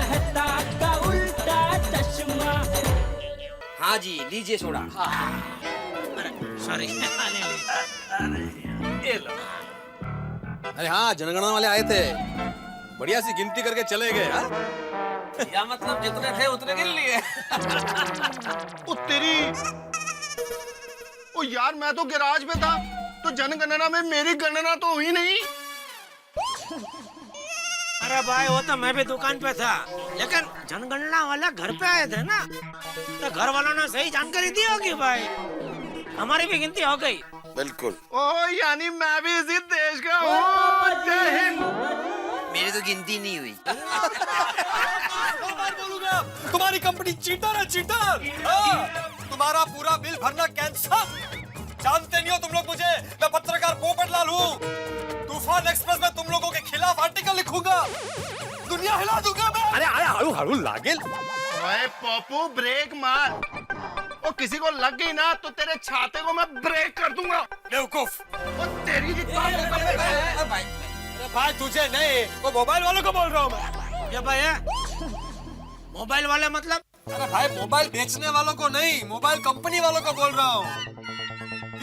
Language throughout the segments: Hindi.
कहता का उल्टा चश्मा। हाँ जी, लीजिए सोडा। सॉरी। अरे हाँ, जनगणना वाले आए थे, बढ़िया सी गिनती करके चले गए। हाँ? या मतलब जितने थे उतने गिन लिए। ओ तेरी, ओ यार मैं तो गैराज पे था, तो जनगणना में मेरी गणना तो हुई नहीं। अरे भाई वो तो मैं भी दुकान पे था, लेकिन जनगणना वाला घर पे आए थे ना, तो घर वालों ने सही जानकारी दी होगी भाई, हमारी भी गिनती हो गई। बिल्कुल। ओ यानी मैं भी इसी देश का हूँ। जय हिंद। मेरी तो गिनती नहीं हुई। बोलूंगा तुम्हारी कंपनी चीटर है, चीटर। तुम्हारा पूरा बिल भरना कैंसल। जानते नहीं हो तुम लोग मुझे, मैं पत्रकार पोपटलाल हूँ। तूफान एक्सप्रेस में तुम लोगों के खिलाफ आर्टिकल लिखूंगा, दुनिया हिला दूंगा मैं। अरे अरे हड़ू हड़ू लागेल। ओए पप्पू ब्रेक मार, ओ किसी को लग गई ना तो तेरे छाते को मैं ब्रेक कर दूंगा। बेवकूफ। ओ तेरी भाई तुझे नहीं, वो मोबाइल वालों को बोल रहा हूँ मैं। ये भाई मोबाइल वाले मतलब? अरे भाई मोबाइल बेचने वालों को नहीं, मोबाइल कंपनी वालों को बोल रहा हूँ।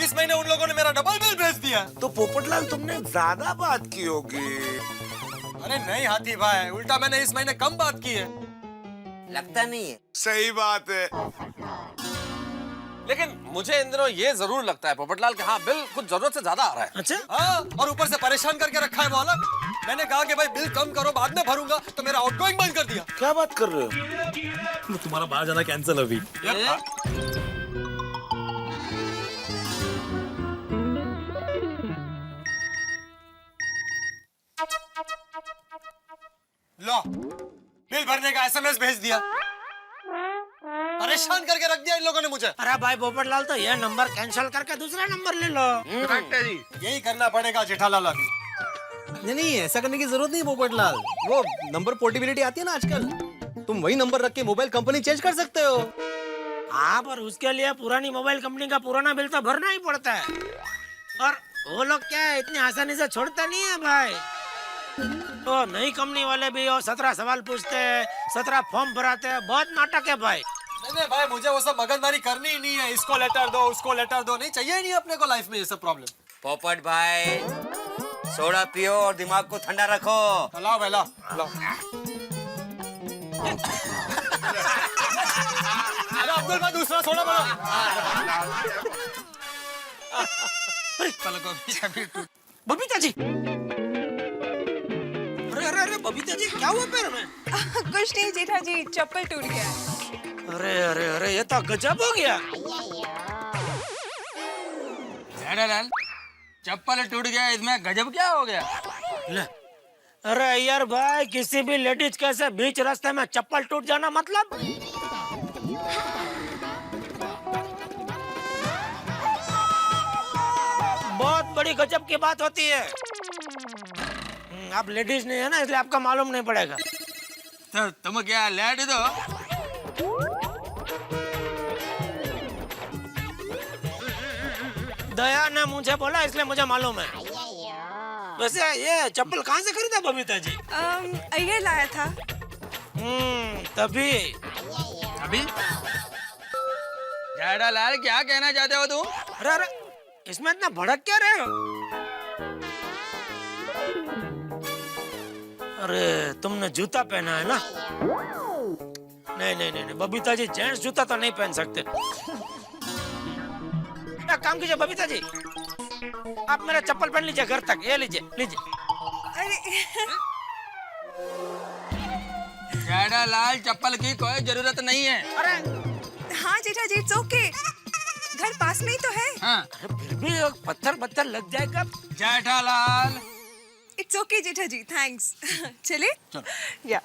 इस महीने उन लोगों ने मेरा डबल बिल भेज दिया। तो पोपटलाल तुमने ज्यादा बात की होगी। अरे नहीं हाथी भाई, उल्टा मैंने इस महीने कम बात की है। लगता नहीं है। सही बात है। लेकिन मुझे इन दिनों ये जरूर लगता है पोपटलाल कि हाँ बिल कुछ जरूरत से ज्यादा आ रहा है। अच्छा? हाँ, और ऊपर से परेशान करके रखा है वो अलग। मैंने कहा कि भाई बिल कम करो, बाद में भरूंगा, तो मेरा आउटगोइंग बंद कर दिया। क्या बात कर रहे हो? तुम्हारा बाहर जाना कैंसिल अभी। लो, बिल भरने का एसएमएस भेज दिया। परेशान करके रख दिया इन लोगों ने मुझे। अरे भाई पोपटलाल, तो ये नंबर कैंसिल करके दूसरा नंबर ले लो। करेक्ट है जी। यही करना पड़ेगा जेठालाल अभी। नहीं, ऐसा करने की जरूरत नहीं पोपटलाल। वो नंबर पोर्टेबिलिटी आती है ना आजकल, तुम वही नंबर रख के मोबाइल कंपनी चेंज कर सकते हो। हाँ, पर उसके लिए पुरानी मोबाइल कंपनी का पुराना बिल तो भरना ही पड़ता है, और वो लोग क्या है, इतनी आसानी से छोड़ता नहीं है भाई। तो नई कंपनी वाले भी 17 सवाल पूछते हैं, 17 फॉर्म भराते हैं, बहुत नाटक है भाई। नहीं भाई, मुझे वो सब मगजमारी करनी ही नहीं है। इसको लेटर दो, उसको लेटर दो, नहीं चाहिए नहीं अपने को लाइफ में ये सब प्रॉब्लम। पोपट भाई, सोडा पियो और दिमाग को ठंडा रखो। लाओ भाई, लाओ लाओ। अरे अब्दुल भाई, दूसरा सोडा बनाओ। बबीता जी, अरे अरे बबीता जी, क्या हुआ पैर में? कुछ नहीं जेठा जी, चप्पल टूट गया। अरे अरे अरे, ये तो गजब हो गया। जेठालाल, चप्पल टूट गया, इसमें गजब क्या हो गया? ले, अरे यार भाई, किसी भी लेडीज के से बीच रास्ते में चप्पल टूट जाना मतलब? बहुत बड़ी गजब की बात होती है। आप लेडीज नहीं है ना, इसलिए आपका मालूम नहीं पड़ेगा। तो तुम क्या लेट दो? दया ने मुझे बोला, इसलिए मुझे मालूम है। वैसे ये चप्पल कहाँ से खरीदा बबीता जी? अय्यर लाया था। तभी। अभी जेठालाल, क्या कहना चाहते हो तुम? अरे अरे, इसमें इतना भड़क क्या रहे हो? अरे तुमने जूता पहना है ना? नहीं नहीं नहीं, बबीता जी जेंट्स जूता तो नहीं पहन सकते। एक काम कीजिए बबीता जी, आप मेरा चप्पल पहन लीजिए घर तक। ये लीजिए लीजिए। अरे जेठालाल, चप्पल की कोई जरूरत नहीं है। अरे हाँ जेठा जी, इट्स ओके, घर पास में ही तो है। हाँ। फिर भी पत्थर लग जाएगा। Jethalal, it's okay Jetha ji, thanks. चले? या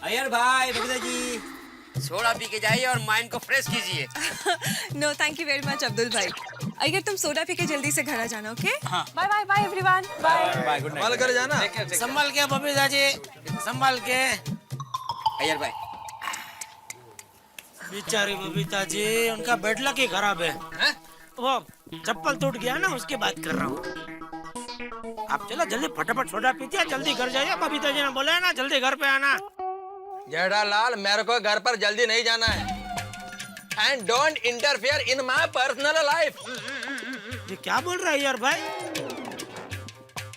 अय्यर भाई, बबीता जी, सोडा पी के जाइए और माइंड को फ्रेश कीजिए। No thank you very much Abdul भाई। अगर तुम सोडा पी के जल्दी से घर आ जाना, ओके? हाँ। Bye bye bye everyone, bye. Bye, good night. कर जाना। संभाल के बबीता जी, संभाल के। अय्यर भाई, बेचारी बबीता जी, उनका बेड लक ही खराब है। वो चप्पल टूट गया ना, उसकी बात कर रहा हूँ। आप चलो जल्दी फटाफट सोडा पीते हैं, जल्दी घर जाइए। बबीता जी ने बोला है ना जल्दी घर पे आना। जेठालाल मेरे को घर पर जल्दी नहीं जाना है and don't interfere in my personal life. ये क्या बोल रहा है यार भाई?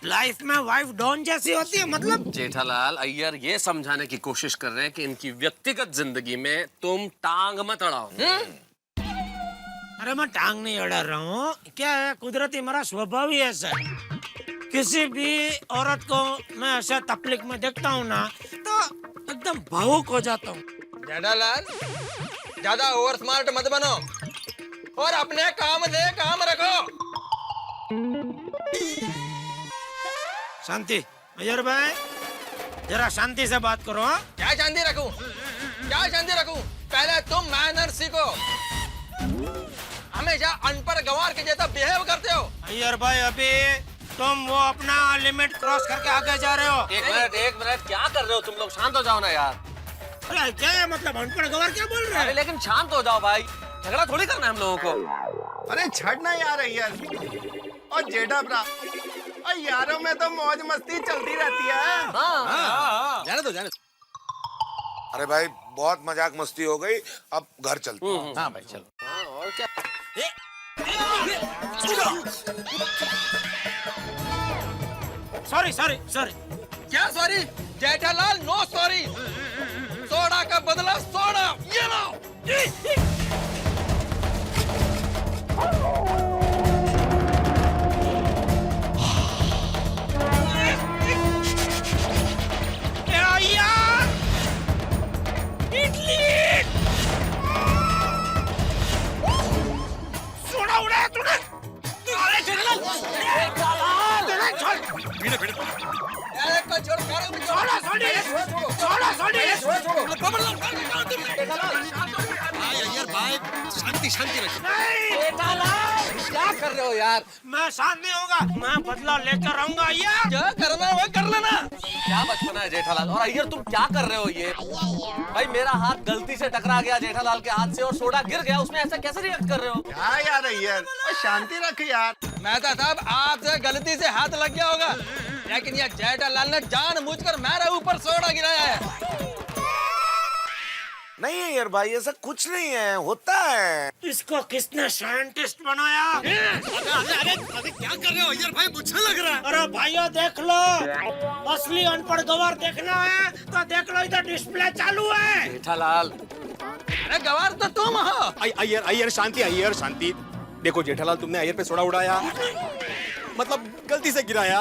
लाइफ में वाइफ डॉन जैसी होती है मतलब? जेठालाल अय्यर ये समझाने की कोशिश कर रहे हैं कि इनकी व्यक्तिगत जिंदगी में तुम टांग मत अड़ाओ। अरे मैं टांग नहीं अड़ा रहा हूँ, क्या है कुदरती मेरा स्वभाव ही ऐसा है। किसी भी औरत को मैं ऐसा तकलीफ में देखता हूँ ना तो एकदम भावुक हो जाता हूँ। जेठालाल ज्यादा ओवर स्मार्ट मत बनो और अपने काम से काम रखो। शांति अय्यर भाई, जरा शांति से बात करो। हाँ? क्या शांति रखूं? क्या शांति रखूं? पहले तुम मैनर सीखो। हमेशा अनपढ़ गंवार के जैसा बिहेव करते हो। अय्यर भाई अभी तुम वो अपना लिमिट क्रॉस करके आगे जा रहे हो। एक मिनट क्या कर रहे हो तुम लोग? शांत हो जाओ ना यार। अरे क्या है मतलब अनपढ़ गंवार क्या बोल रहे अरे हैं? लेकिन शांत हो जाओ भाई, झगड़ा थोड़ी करना है हम लोगों को। अरे छड़ना यार अय्यर और जेठा भरा, और यारों में तो मौज मस्ती चलती रहती है। जाने दो जाने दो। अरे भाई बहुत मजाक मस्ती हो गई, अब घर चलते हैं। हाँ भाई चलो। और क्या? Sorry sorry sorry. क्या sorry? Jethalal no sorry. Soda का बदला सोडा, ये लो। यार इडली सोडा उड़ाया तूने। अरे जेठालाल अरे को छोड़ सोडा सोडी सोडा सोडी। शांति शांति रखो। क्या कर रहे हो यार? मैं शांत नहीं होगा, मैं बदला लेकर आऊंगा यार। क्या करना है वो कर लेना। क्या बचपना है जेठालाल? और अय्यर तुम क्या कर रहे हो ये? भाई मेरा हाथ गलती से टकरा गया जेठालाल के हाथ से और सोडा गिर गया, उसमें ऐसा कैसे रिएक्ट कर रहे हो? क्या यार अय्यर, शांति रख यार। मैं तो साहब आपसे गलती से हाथ लग गया होगा, लेकिन ये जेठालाल ने जानबूझकर मेरे ऊपर सोडा गिराया है। नहीं है यार भाई, ऐसा कुछ नहीं है, होता है। इसको किसने साइंटिस्ट बनाया? अरे क्या कर रहे हो अय्यर भाई? मुझे लग रहा है। अरे भाइयों देख लो, असली अनपढ़ गवार देखना है तो देख लो, इधर डिस्प्ले चालू है। जेठालाल अरे गवार तो तुम हो। अय्यर अय्यर शांति, अय्यर शांति। देखो जेठालाल तुमने अय्यर पे सोडा उड़ाया, मतलब गलती से गिराया,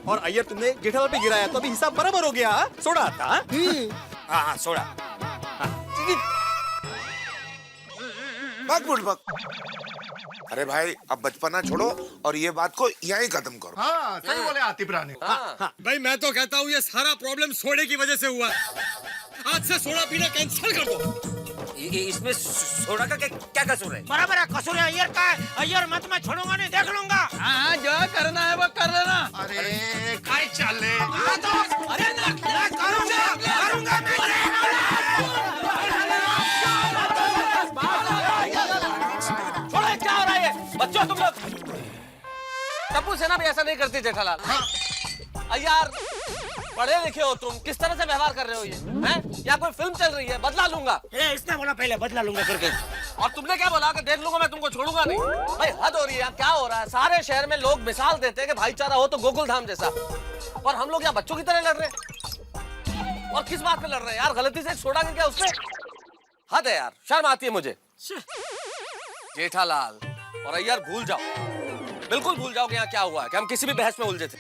और अय्यर तुमने जेठालाल पे गिराया, तो अभी हिसाब बराबर हो गया। सोडा आता। हाँ हाँ सोडा। बक बुड़बक। अरे भाई अब बचपना छोड़ो और ये बात को यहीं खत्म करो। हाँ सही बोले आतिफ रानी। भाई मैं तो कहता हूँ ये सारा प्रॉब्लम सोडे की वजह से हुआ। आज से सोडा पीना कैंसिल कर दो। इसमें सोडा का क्या कसूर है? बराबर है, कसूर है अय्यर का है। अय्यर मत मैं छोड़ूंगा नहीं, देख लूंगा। हाँ जो करना है वो कर लेना। अरे काय चले। अरे ना मैं करूंगा छोड़ो, क्या हो रहा है ये? बच्चों तुम लोग, टप्पू सेना भी ऐसा नहीं करती जेठालाल। यार पढ़े लिखे हो तुम, किस तरह से व्यवहार कर रहे हो ये हैं? या कोई फिल्म चल रही है? बदला लूंगा। इसने बोला पहले बदला लूंगा करके, और तुमने क्या बोला कि देख लूंगा मैं, तुमको छोड़ूंगा नहीं। भाई हद हो रही है, क्या हो रहा है? सारे शहर में लोग मिसाल देते हैं कि भाईचारा हो तो गोकुल धाम जैसा, और हम लोग यहाँ बच्चों की तरह लड़ रहे हैं। और किस बात पे लड़ रहे हैं यार? गलती से सोडा गिर गया उसमें, हद है यार, शर्म आती है मुझे। जेठालाल और अय्यर भूल जाओ, बिल्कुल भूल जाओ कि यहाँ क्या हुआ है, कि हम किसी भी बहस में उलझे थे।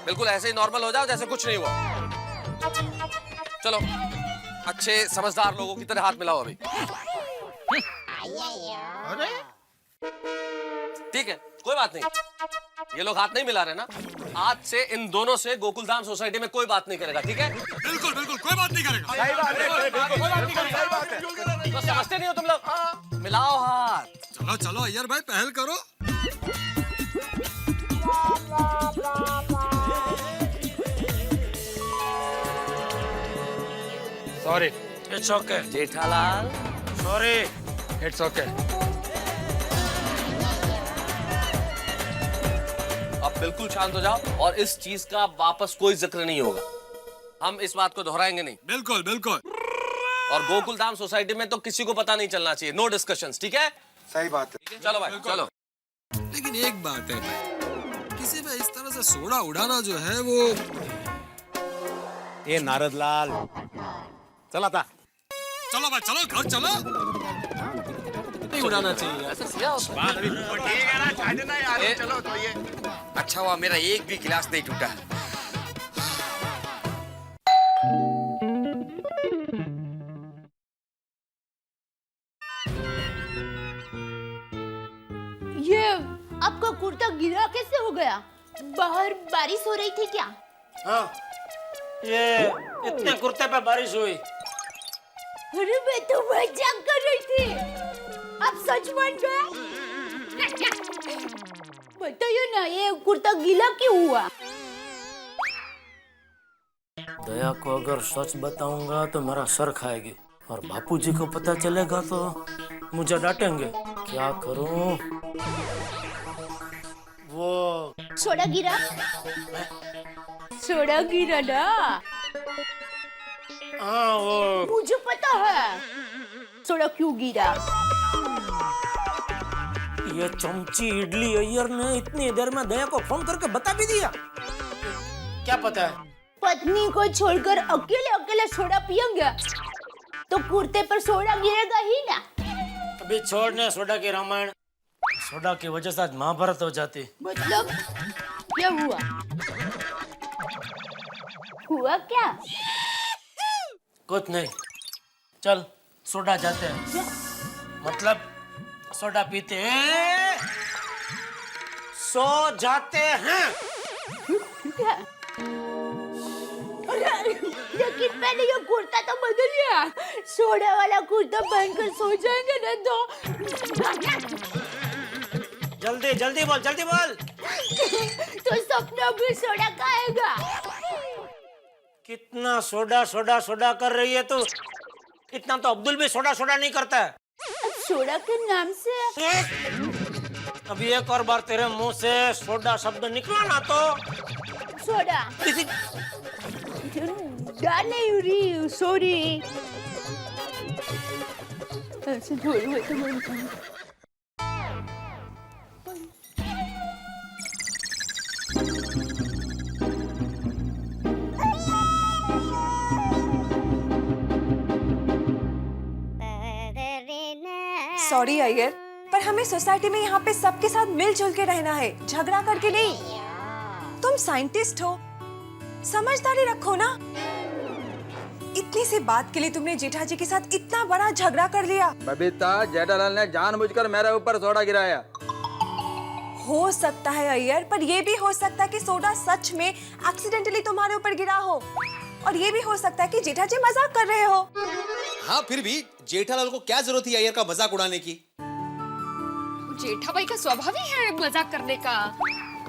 बिल्कुल ऐसे ही नॉर्मल हो जाओ जैसे कुछ नहीं हुआ। चलो अच्छे समझदार लोगों की तरह हाथ मिलाओ अभी। अरे ठीक है कोई बात नहीं, ये लोग हाथ नहीं मिला रहे ना, आज से इन दोनों से गोकुलधाम सोसाइटी में कोई बात नहीं करेगा, ठीक है? बिल्कुल बिल्कुल कोई बात नहीं करेगा। सही बात है, कोई बात नहीं करेगा, सही बात है। तो समझते नहीं हो तुम लोग? मिलाओ हाथ। चलो चलो अय्यर भाई पहल करो। Sorry. It's okay Jethalal sorry. It's okay. अब बिल्कुल शांत हो जाओ और इस चीज का वापस कोई जिक्र नहीं होगा। हम इस बात को दोहराएंगे नहीं। बिल्कुल बिल्कुल। और गोकुल धाम सोसाइटी में तो किसी को पता नहीं चलना चाहिए। नो डिस्कशंस, ठीक है? सही बात है। चलो भाई चलो। लेकिन एक बात है, किसी पे इस तरह से सोडा उड़ाना जो है वो। ये नारद लाल चला था। चलो भाई चलो, घर चलो। नहीं उड़ाना चाहिए, ऐसा किया होता है। ठीक है ना, छाटे ना यार, चलो तो ये अच्छा हुआ मेरा एक भी गिलास नहीं टूटा। ये आपका कुर्ता गिरा कैसे हो गया? बाहर बारिश हो रही थी क्या? हाँ, ये इतने कुर्ते पे बारिश हुई। अरे मैं तो मजाक कर रही थी, आप सच मान गए? बताइए ना, ये कुर्ता गीला क्यों हुआ? दया को अगर सच बताऊंगा तो मेरा सर खाएगी, और बापूजी को पता चलेगा तो मुझे डांटेंगे। क्या करूं? वो सोडा गिरा? सोडा गिरा ना? हाँ, वो मुझे पता है सोडा क्यों गिरा। ये चमची इडली अय्यर ने इतनी देर में दया को फोन करके बता भी दिया। क्या पता है? पत्नी को छोड़कर अकेले अकेले सोडा पियेंगे तो कुर्ते पर सोडा गिरेगा ही ना। अभी छोड़ने सोडा की रामायण। सोडा की वजह से आज महाभारत हो जाती। मतलब क्या हुआ? हुआ क्या? कुछ नहीं, चल सोडा जाते हैं। मतलब सोडा पीते हैं, सो जाते हैं। क्या? लेकिन मैंने ये कुर्ता तो बदल लिया। सोडा वाला कुर्ता पहनकर सो जाएंगे ना तो जल्दी जल्दी बोल, जल्दी बोल। तो सपना भी सोडा खाएगा। कितना सोडा सोडा सोडा कर रही है तू? इतना तो अब्दुल भी सोडा सोडा नहीं करता है। सोडा के नाम से अभी एक और बार तेरे मुंह से सोडा शब्द निकला ना तो सोडा नहीं उरी, सॉरी। ऐसे थोड़ी हुए तो मैं सॉरी अय्यर, पर हमें सोसाइटी में यहाँ पे सबके साथ मिलजुल के रहना है, झगड़ा करके नहीं। तुम साइंटिस्ट हो, समझदारी रखो ना। इतनी सी बात के लिए तुमने जेठा जी के साथ इतना बड़ा झगड़ा कर लिया। बबीता, जेठालाल ने जानबूझकर मेरे ऊपर सोडा गिराया। हो सकता है अय्यर, पर ये भी हो सकता है कि सोडा सच में एक्सीडेंटली तुम्हारे ऊपर गिरा हो, और ये भी हो सकता है कि जेठा जी मजाक कर रहे हो। हाँ, फिर भी जेठालाल को क्या जरूरत थी अय्यर का मजाक उड़ाने की? जेठा भाई का स्वभाव ही है मजाक करने का।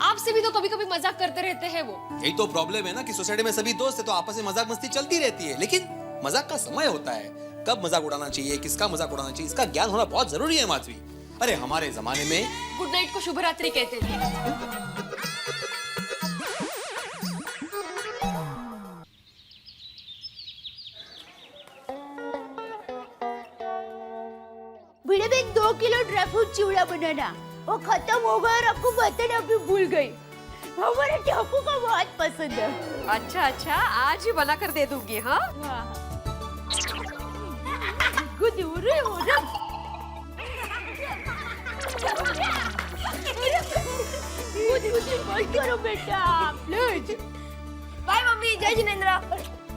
आपसे भी तो कभी कभी मजाक करते रहते हैं वो। यही तो प्रॉब्लम है ना कि सोसाइटी में सभी दोस्त है तो आपस में मजाक मस्ती चलती रहती है, लेकिन मजाक का समय होता है, कब मजाक उड़ाना चाहिए, किसका मजाक उड़ाना चाहिए, इसका ज्ञान होना बहुत जरूरी है माधवी। अरे हमारे जमाने में गुड नाइट को शुभ रात्रि कहते थे। भिड़े में 2 किलो ड्राई फ्रूट चिवड़ा बनाना, वो खत्म हो गया और आपको बताना अभी भूल गई। हमारे ठाकू को बहुत पसंद है। अच्छा अच्छा, आज ही बना कर दे दूंगी। हाँ, गुड उरे हो ना। मत करो बेटा, प्लीज। बाय मम्मी, जय जिनेंद्र।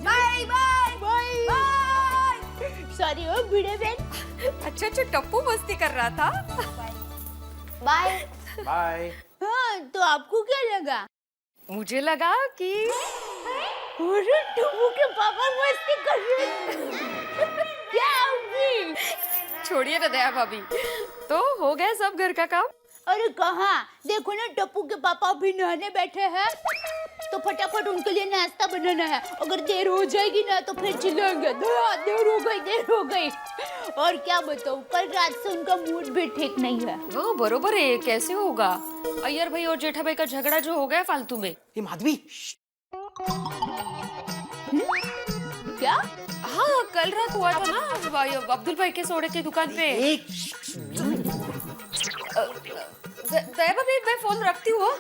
Bye bye bye. सॉरी हो भिड़े बहन। अच्छा अच्छा, टप्पू मस्ती कर रहा था। Bye bye. हाँ, तो आपको क्या लगा? मुझे लगा कि अरे टप्पू के पापा मस्ती कर रहे हैं। क्या होगी? छोड़िए ना दया भाभी, तो हो गया सब घर का काम। अरे कहाँ, देखो ना टप्पू के पापा अभी नहाने बैठे हैं, तो फटाफट उनके लिए नाश्ता बनाना है। अगर देर हो जाएगी ना तो फिर चिल्लाएंगे देर हो गई, देर हो गई। और क्या बताऊं, कल रात से उनका मूड भी ठीक नहीं है। वो बरोबर है, कैसे होगा? अय्यर भाई और जेठा भाई का झगड़ा जो हो गया फालतू में। ये माधवी, क्या? हाँ, कल रात हुआ था ना अब्दुल भाई के सोडे की दुकान पे। दया भाभी, मैं फोन रखती हूँ।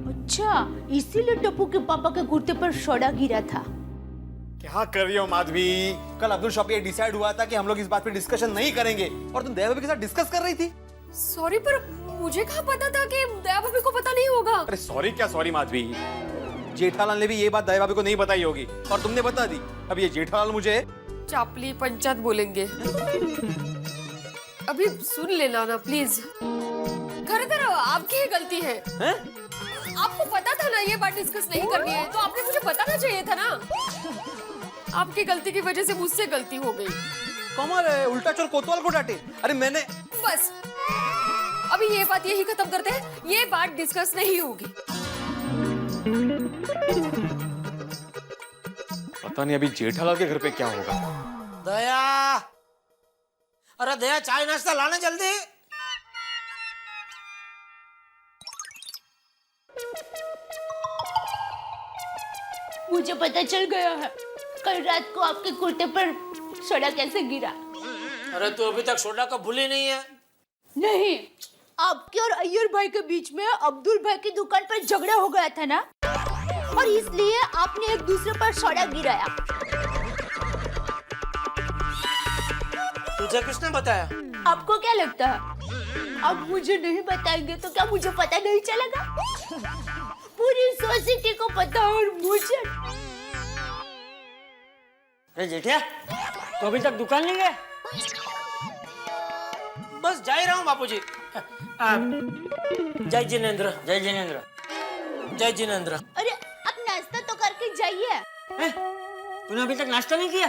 अच्छा, इसीलिए टप्पू के पापा के कुर्ते पर सोडा गिरा था। क्या कर रही हो माधवी? कल अब्दुल शॉप ये डिसाइड हुआ था कि हम लोग इस बात पे डिस्कशन नहीं करेंगे और तुम दया भाभी के साथ डिस्कस कर रही थी। सॉरी, पर मुझे कहाँ पता था कि दया भाभी को पता नहीं होगा। अरे सॉरी क्या सॉरी माधवी, जेठालाल ने भी ये बात दया भाभी को नहीं बताई होगी और तुमने बता दी। अब ये जेठालाल मुझे चापली पंचायत बोलेंगे। अभी सुन लेना ना प्लीज। खरेखर आपकी ही गलती है। आपको पता था ना ये बात डिस्कस नहीं करनी है, तो आपने मुझे बताना चाहिए था ना। आपकी गलती की वजह से मुझसे गलती हो गई। कमाल है, उल्टा चोर कोतवाल को डांटे। अरे मैंने बस अभी ये बात यही खत्म करते हैं, ये बात डिस्कस नहीं होगी। पता नहीं अभी जेठालाल के घर पे क्या होगा। दया, अरे दया चाय नाश्ता लाना जल्दी। मुझे पता चल गया है कल रात को आपके कुर्ते पर सोडा कैसे गिरा। अरे तू अभी तक सोडा को भूली नहीं है? नहीं, आपके और अय्यर भाई के बीच में अब्दुल भाई की दुकान पर झगड़ा हो गया था ना, और इसलिए आपने एक दूसरे पर सोडा गिराया। तुझे किसने बताया? आपको क्या लगता है अब मुझे नहीं बताएंगे तो क्या मुझे पता नहीं चलेगा? पूरी सोसाइटी को पता और मुझे। अरे जेठिया, तो अभी तक दुकान नहीं गए? बस जा ही रहा हूँ बापूजी। जय जिनेंद्र, जय जिनेंद्र, जय जिनेंद्र। अरे आप नाश्ता तो करके जाइए। तूने अभी तक नाश्ता नहीं किया?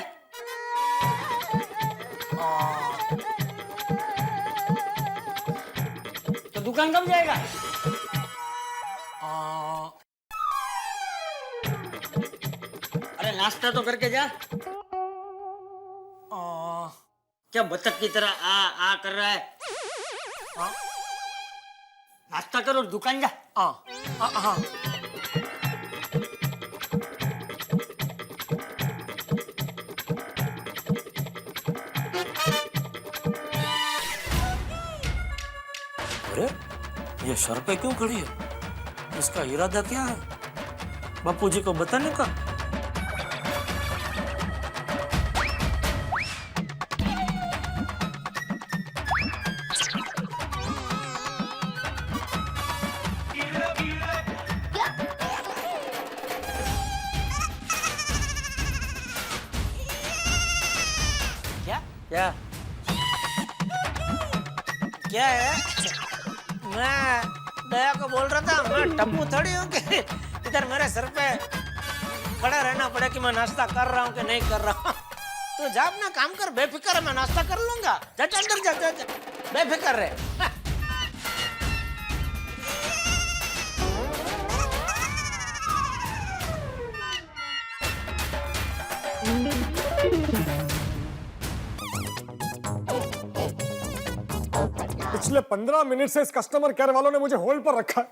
तो दुकान कब जाएगा? अरे नाश्ता तो करके जा। क्या बतख की तरह आ कर रहा है? नाश्ता करो और दुकान जा। हाँ। अरे ये सर पे क्यों खड़ी है? इसका इरादा क्या है? बापूजी को बताने का? क्या क्या है? मैं दया को बोल रहा था, मैं टप्पू थोड़ी हूँ कि इधर मेरे सर पे खड़ा रहना पड़े कि मैं नाश्ता कर रहा हूँ कि नहीं कर रहा हूँ। तो जा अपना काम कर, बेफिक्र है, मैं नाश्ता कर लूंगा। जा अंदर जा, बेफिक्र रहे। पिछले 15 मिनट से इस कस्टमर केयर वालों ने मुझे होल्ड पर रखा है।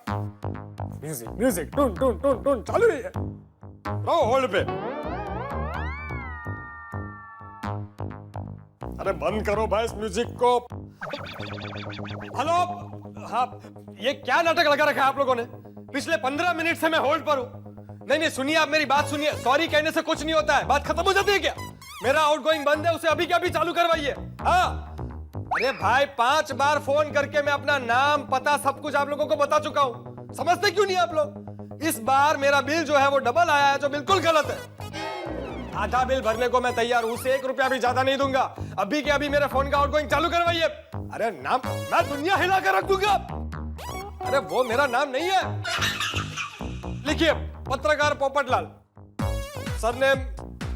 म्यूजिक म्यूजिक टून टून टून टून चालू ही है। रहो होल्ड पे। अरे बंद करो भाई इस म्यूजिक को। हेलो, हाँ, ये क्या नाटक लगा रखा है आप लोगों ने? पिछले 15 मिनट से मैं होल्ड पर हूँ। नहीं सुनिए, आप मेरी बात सुनिए। सॉरी कहने से कुछ नहीं होता है, बात खत्म हो जाती है क्या? मेरा आउटगोइंग बंद है, उसे अभी क्या अभी चालू करवाइए। हाँ, अरे भाई 5 बार फोन करके मैं अपना नाम पता सब कुछ आप लोगों को बता चुका हूँ, समझते क्यों नहीं आप लोग? इस बार मेरा बिल जो है वो डबल आया है, जो बिल्कुल गलत है। आधा बिल भरने को मैं तैयार हूँ, उसे 1 रुपया भी ज्यादा नहीं दूंगा। अभी के अभी मेरे फोन का आउटगोइंग चालू करवाइए। अरे नाम मैं दुनिया हिला कर रख दूंगा। अरे वो मेरा नाम नहीं है। लिखिए, पत्रकार पोपटलाल। सरनेम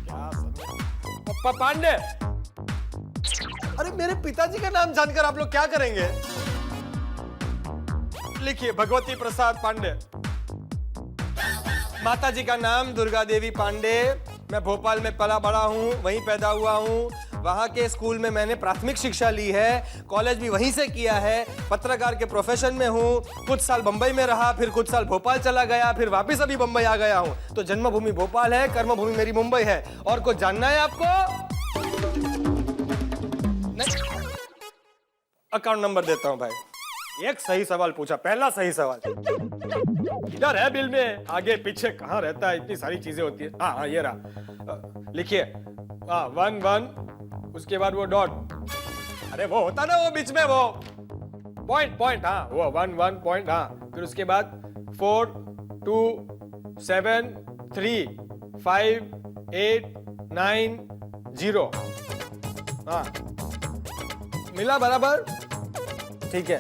क्या? पांडे। अरे मेरे पिताजी का नाम जानकर आप लोग क्या करेंगे? लिखिए, भगवती प्रसाद पांडे। माता जी का नाम दुर्गा देवी पांडे। मैं भोपाल में पला बड़ा हूँ, वहीं पैदा हुआ हूँ। वहाँ के स्कूल में मैंने प्राथमिक शिक्षा ली है, कॉलेज भी वहीं से किया है। पत्रकार के प्रोफेशन में हूँ। कुछ साल बंबई में रहा, फिर कुछ साल भोपाल चला गया, फिर वापस अभी बंबई आ गया हूँ। तो जन्मभूमि भोपाल है, कर्मभूमि मेरी मुंबई है। और कुछ जानना है आपको? नहीं, अकाउंट नंबर देता हूँ भाई। एक सही सवाल पूछा, पहला सही सवाल। इधर है बिल में, आगे पीछे कहाँ रहता है, इतनी सारी चीजें होती है। हाँ ये रहा, लिखिए। 1 1, उसके बाद वो डॉट। अरे वो होता ना वो बीच में वो पॉइंट। हाँ वो 1 1 पॉइंट। हाँ फिर उसके बाद 4 2 7 3 5 8 9 0। हाँ मिला बराबर? ठीक है,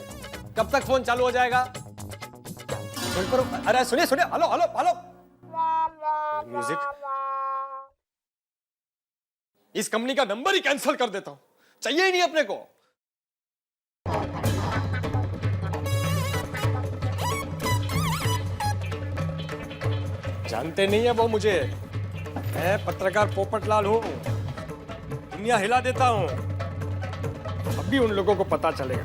कब तक फोन चालू हो जाएगा? अरे सुनिए, हेलो हेलो हेलो, म्यूजिक। इस कंपनी का नंबर ही कैंसिल कर देता हूं, चाहिए ही नहीं अपने को। जानते नहीं है वो मुझे। मैं पत्रकार पोपटलाल हूं, दुनिया हिला देता हूं। अभी उन लोगों को पता चलेगा।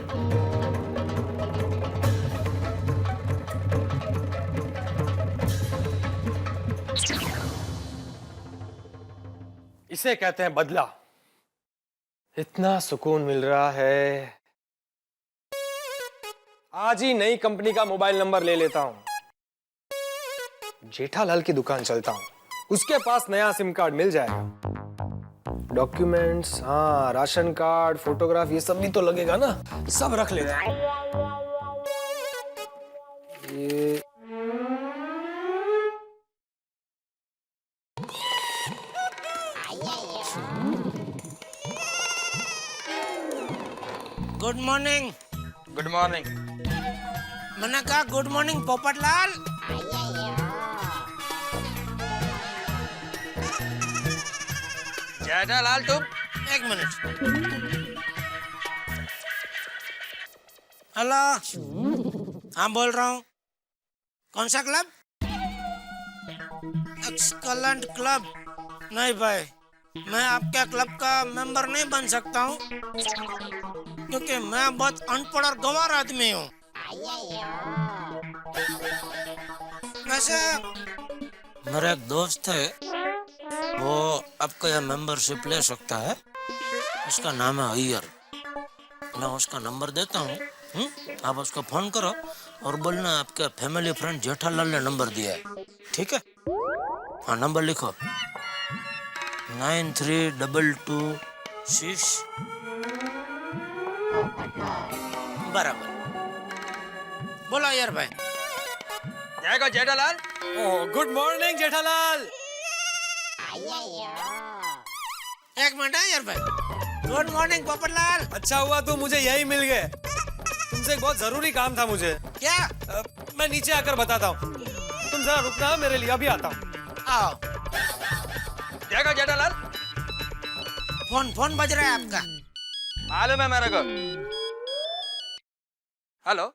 इसे कहते हैं बदला। इतना सुकून मिल रहा है। आज ही नई कंपनी का मोबाइल नंबर ले लेता हूं, जेठालाल की दुकान चलता हूं, उसके पास नया सिम कार्ड मिल जाएगा। डॉक्यूमेंट्स, हाँ राशन कार्ड, फोटोग्राफ, ये सब भी तो लगेगा ना, सब रख लेता हूं। ये गुड मॉर्निंग। Good morning. मैंने कहा गुड मॉर्निंग पोपटलाल। जेठालाल तुम? एक मिनट। हेलो, हाँ बोल रहा हूँ। कौन सा क्लब? Excellent club. नहीं भाई, मैं आपके क्लब का मेंबर नहीं बन सकता हूँ, क्योंकि मैं बहुत अनपढ़ और गंवार आदमी हूँ। वैसे मेरा एक दोस्त है, वो आपका यह मेंबरशिप ले सकता है। उसका नाम है अय्यर। मैं उसका नंबर देता हूँ, आप उसको फोन करो और बोलना आपके फैमिली फ्रेंड जेठालाल ने नंबर दिया है, ठीक है? हाँ नंबर लिखो, 932226 बराबर। बोलो यार भाई। जाएगा जेठालाल? Good morning Jethalal. एक मिनट है यार भाई। Good morning Popatlal. अच्छा हुआ तो मुझे यही मिल गए। तुमसे एक बहुत जरूरी काम था मुझे। क्या? मैं नीचे आकर बताता हूँ, तुम जरा रुकना, मेरे लिए अभी आता हूँ। आओ। जाएगा जेठालाल? फोन बज रहा है आपका। मालूम है मेरे को। हेलो,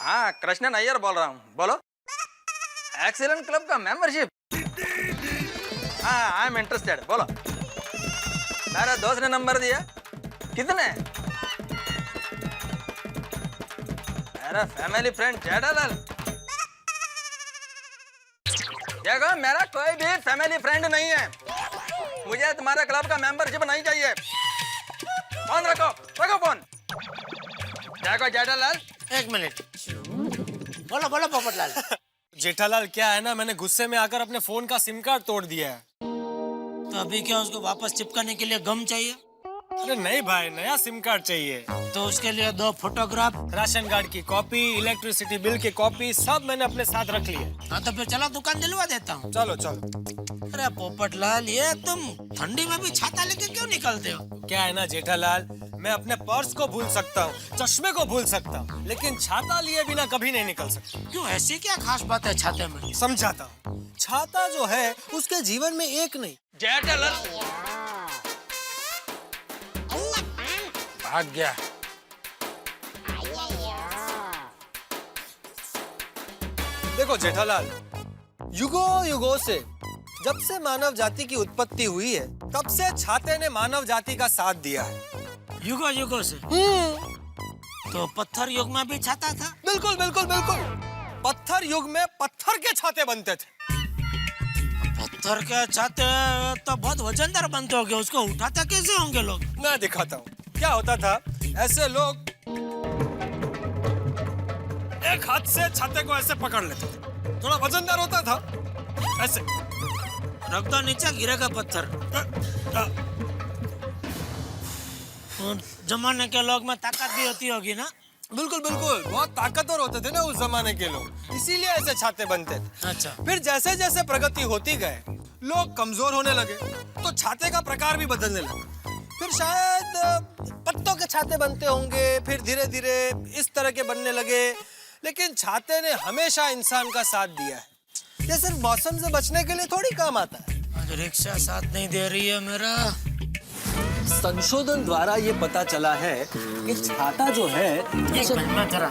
हाँ कृष्णन अय्यर बोल रहा हूँ, बोलो। एक्सीलेंट क्लब का मेंबरशिप? हाँ आई एम इंटरेस्टेड, बोलो। मेरा दोस्त ने नंबर दिया। कितने? मेरा फैमिली फ्रेंड जेठालाल। देखो मेरा कोई भी फैमिली फ्रेंड नहीं है, मुझे तुम्हारे क्लब का मेंबरशिप नहीं चाहिए। फोन रखो फोन। देखो जेठालाल। एक मिनट, बोलो पोपटलाल। जेठालाल क्या है ना, मैंने गुस्से में आकर अपने फोन का सिम कार्ड तोड़ दिया है। तो अभी क्या उसको वापस चिपकाने के लिए गम चाहिए? अरे नहीं भाई, नया सिम कार्ड चाहिए। तो उसके लिए 2 फोटोग्राफ, राशन कार्ड की कॉपी, इलेक्ट्रिसिटी बिल की कॉपी, सब मैंने अपने साथ रख लिए। हाँ तो फिर चलो दुकान दिलवा देता हूँ। चलो। अरे पोपटलाल, ये तुम ठंडी में भी छाता लेके क्यों निकलते हो? क्या है ना जेठालाल, मैं अपने पर्स को भूल सकता हूँ, चश्मे को भूल सकता हूँ, लेकिन छाता लिए बिना कभी नहीं निकल सकता। क्यों, ऐसी क्या खास बात है छाते में? समझाता हूँ। छाता जो है उसके जीवन में एक नहीं। जेठालाल भाग गया। देखो जेठालाल, युगों युगों से जब से मानव जाति की उत्पत्ति हुई है तब से छाते ने मानव जाति का साथ दिया है। युगों युगों से? तो पत्थर युग में भी छाता था? बिल्कुल बिल्कुल बिल्कुल। पत्थर युग में पत्थर के छाते बनते थे। पत्थर के छाते तो बहुत वजनदार बनते होंगे, उसको उठाते कैसे होंगे लोग? मैं दिखाता हूँ। क्या होता था, ऐसे लोग एक हाथ से छाते को ऐसे पकड़ लेते थे, थोड़ा वजनदार होता था, ऐसे रख दो नीचे, गिरेगा पत्थर। जमाने के लोग में ताकत भी होती होगी ना? बिल्कुल बिल्कुल, बहुत ताकतवर होते थे ना उस जमाने के लोग, इसीलिए ऐसे छाते बनते थे। अच्छा। फिर जैसे जैसे प्रगति होती गए, लोग कमजोर होने लगे, तो छाते का प्रकार भी बदलने लगा। फिर शायद पत्तों के छाते बनते होंगे, फिर धीरे धीरे इस तरह के बनने लगे। लेकिन छाते ने हमेशा इंसान का साथ दिया है। ये सिर्फ मौसम से बचने के लिए थोड़ी काम आता है। आज रिक्शा साथ नहीं दे रही है मेरा। संशोधन द्वारा ये पता चला है कि छाता जो है एक मिनट में जरा।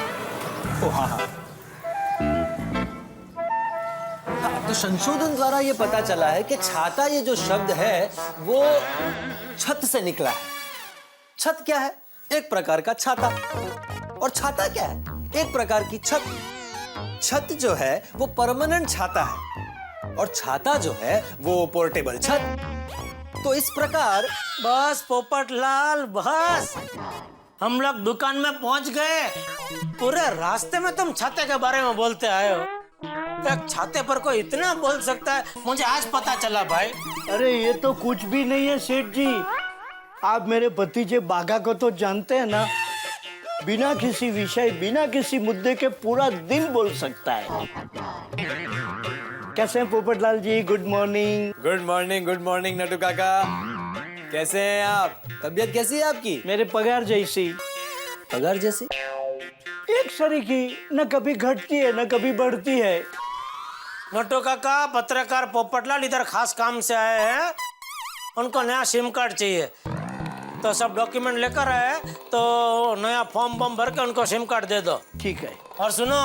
तो संशोधन द्वारा ये पता चला है कि छाता ये जो शब्द है वो छत से निकला है। छत क्या है? एक प्रकार का छाता। और छाता क्या है? एक प्रकार की छत। छत जो है वो परमानेंट छाता है और छाता जो है वो पोर्टेबल छत। तो इस प्रकार बस पोपटलाल बस, हम लोग दुकान में पहुंच गए। पूरे रास्ते में तुम छाते के बारे में बोलते आए हो। एक छाते पर कोई इतना बोल सकता है, मुझे आज पता चला भाई। अरे ये तो कुछ भी नहीं है सेठ जी। आप मेरे भतीजे बाघा को तो जानते हैं ना, बिना किसी विषय, बिना किसी मुद्दे के पूरा दिन बोल सकता है। कैसे हैं Popatlal ji? Good morning. Good morning Natu Kaka. कैसे हैं आप? तबीयत कैसी है आपकी? मेरे पगार जैसी। पगार जैसी? एक सरीकी, न कभी घटती है न कभी बढ़ती है। नोटो काका, पत्रकार पोपटलाल इधर खास काम से आए हैं। उनको नया सिम कार्ड चाहिए, तो सब डॉक्यूमेंट लेकर आए, तो नया फॉर्म भर के उनको सिम कार्ड दे दो। ठीक है। और सुनो,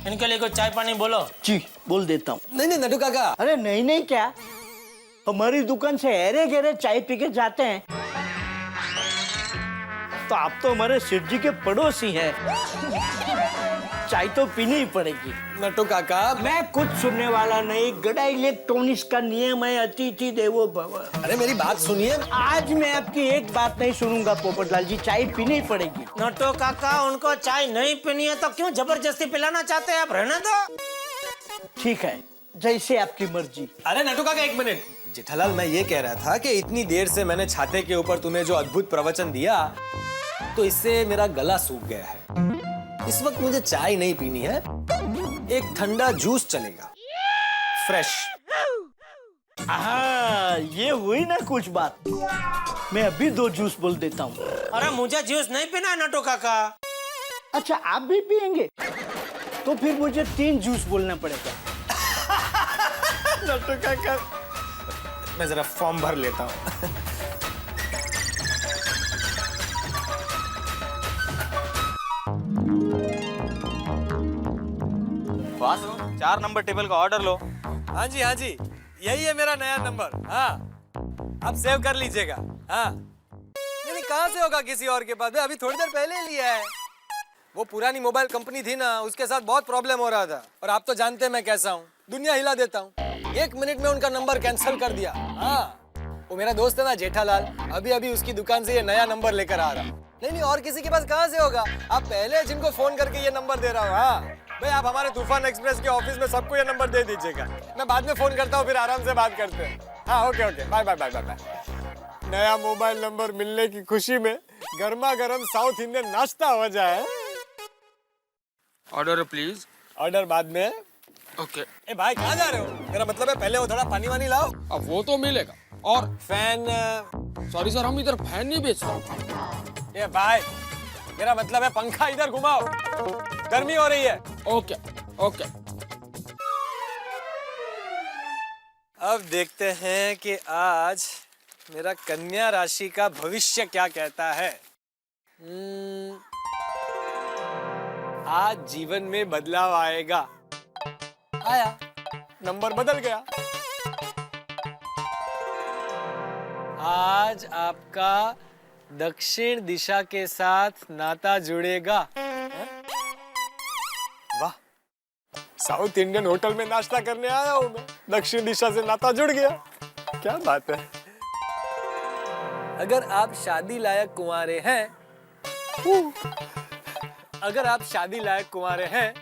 इनके लिए कुछ चाय पानी बोलो। जी बोल देता हूँ। नहीं नटू काका। अरे नहीं क्या, हमारी दुकान से अरे गहरे चाय पी के जाते हैं, तो आप तो हमारे सेठ जी के पड़ोसी हैं, चाय तो पीनी ही पड़ेगी। नटू काका, मैं कुछ सुनने वाला नहीं। गड़ा इलेक्ट्रॉनिक्स का नियम है, अतिथि देवो भव। अरे मेरी बात सुनिए। आज मैं आपकी एक बात नहीं सुनूंगा पोपटलाल जी, चाय पीनी ही पड़ेगी। नोटो काका, उनको चाय नहीं पीनी है तो क्यों जबरदस्ती पिलाना चाहते हैं? आप रहने दो। ठीक है, जैसे आपकी मर्जी। अरे नटू काका एक मिनट। जेठालाल, मैं ये कह रहा था कि इतनी देर से मैंने छाते के ऊपर तुम्हें जो अद्भुत प्रवचन दिया, तो इससे मेरा गला सूख गया है। इस वक्त मुझे चाय नहीं पीनी है, एक ठंडा जूस चलेगा, फ्रेश। ये हुई ना कुछ बात। मैं अभी 2 जूस बोल देता हूँ। अरे मुझे जूस नहीं पीना है नोटो काका। अच्छा, आप भी पियेंगे? तो फिर मुझे 3 जूस बोलना पड़ेगा। नटू काका, मैं जरा फॉर्म भर लेता हूँ। बॉस, 4 नंबर टेबल का ऑर्डर लो। हाँ जी, यही है मेरा नया नंबर। हाँ, आप सेव कर लीजिएगा। हाँ, नहीं कहाँ से होगा किसी और के पास? अभी थोड़ी देर पहले लिया है। वो पुरानी मोबाइल कंपनी थी ना, उसके साथ बहुत प्रॉब्लम हो रहा था, और आप तो जानते हैं मैं कैसा हूँ, दुनिया हिला देता हूँ। 1 मिनट में उनका नंबर कैंसिल कर दिया। हाँ, वो मेरा दोस्त है ना जेठालाल, अभी उसकी दुकान से ये नया नंबर लेकर आ रहा। नहीं, और किसी के पास कहाँ से होगा? आप पहले जिनको फोन करके ये नंबर दे रहा हूँ। हाँ भाई, आप हमारे तूफान एक्सप्रेस के ऑफिस में सबको ये नंबर दे दीजिएगा। मैं बाद में फोन करता हूँ, फिर आराम से बात करते हैं। हाँ, ओके, बाय। नया मोबाइल नंबर मिलने की खुशी में गर्मा गर्म साउथ इंडियन नाश्ता हो जाए। Order please. ऑर्डर बाद में। ओके। ए भाई, कहाँ जा रहे हो? मेरा मतलब है पहले वो थोड़ा पानी वानी लाओ। अब वो तो मिलेगा। और फैन? सॉरी सर, हम इधर फैन नहीं बेचते। ये भाई, मेरा मतलब है पंखा इधर घुमाओ, गर्मी हो रही है। ओके। अब देखते हैं कि आज मेरा कन्या राशि का भविष्य क्या कहता है। आज जीवन में बदलाव आएगा। आया, नंबर बदल गया। आज आपका दक्षिण दिशा के साथ नाता जुड़ेगा। वाह, साउथ इंडियन होटल में नाश्ता करने आया हूं मैं, दक्षिण दिशा से नाता जुड़ गया। क्या बात है। अगर आप शादी लायक कुंवारे हैं, अगर आप शादी लायक कुंवारे हैं,